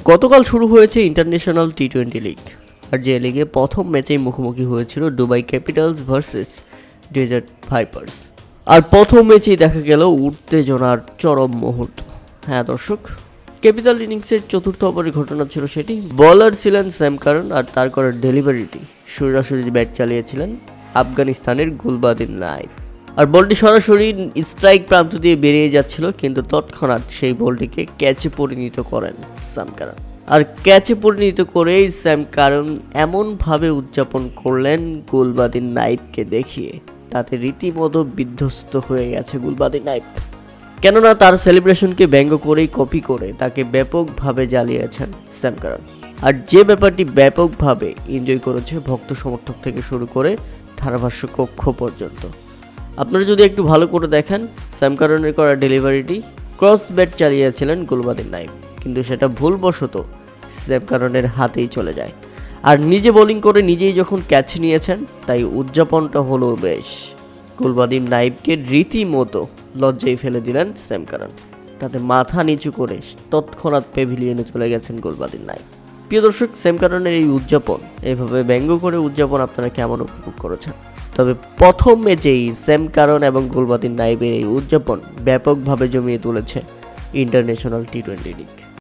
গতকাল শুরু হয়েছে ইন্টারন্যাশনাল টি-20 লিগ। আর যে লিগে প্রথম ম্যাচেই মুখোমুখি হয়েছিল Dubai Capitals versus Desert Vipers. আর প্রথম ম্যাচেই দেখা গেল উত্তেজনার চরম মুহূর্ত। হ্যাঁ দর্শক, ক্যাপিটাল ইনিংসের চতুর্থ ওভারের ঘটনা ছিল সেটি। বলার ছিলেন স্যাম কারন, আর তার করা ডেলিভারিটি সোজাসুজি ব্যাট চালিয়েছিলেন আফগানিস্তানের গুলবাদিন নাইব। আর বলটি সরাসরি স্ট্রাইক প্রান্ত দিয়ে বেরিয়ে যাচ্ছিল, কিন্তু তৎক্ষণাৎ সেই বলটিকে ক্যাচে পরিণত করেন স্যাম কারন। আর ক্যাচে পরিণত করেই স্যাম কারন এমনভাবে উদযাপন করলেন গুলবাদিন নাইবকে দেখিয়ে, তাতে রীতিমতো বিধ্বস্ত হয়ে গেছে গুলবাদিন নাইব। কেননা তার সেলিব্রেশনকে ব্যঙ্গ করেই কপি করে তাকে ব্যাপকভাবে জ্বালিয়েছেন স্যাম কারন। আর যে ব্যাপারটি ব্যাপকভাবে এনজয় করেছে ভক্ত সমর্থক থেকে শুরু করে ধারাভাষ্য কক্ষ পর্যন্ত। আপনারা যদি একটু ভালো করে দেখেন, স্যাম কারনের করা ডেলিভারিটি ক্রস ব্যাট চালিয়েছিলেন গুলবাদিন নাইব, কিন্তু সেটা ভুলবশত স্যাম কারনের হাতেই চলে যায়। আর নিজে বোলিং করে নিজেই যখন ক্যাচ নিয়েছেন, তাই উদযাপনটা হলো বেশ। গুলবাদিন নাইবকে রীতিমতো লজ্জায় ফেলে দিলেন স্যাম কারন। তাতে মাথা নিচু করে তৎক্ষণাৎ প্যাভিলিয়নে চলে গেছেন গুলবাদিন নাইব। প্রিয় দর্শক, স্যাম কারনের এই উদযাপন, এইভাবে ব্যঙ্গ করে উদযাপন আপনারা কেমন উপভোগ করেছেন? তবে প্রথম ম্যাচেই স্যাম কারন এবং গুলবাদিন নাইবের এই উদযাপন ব্যাপকভাবে জমিয়ে তুলেছে ইন্টারন্যাশনাল টি-20 লিগ।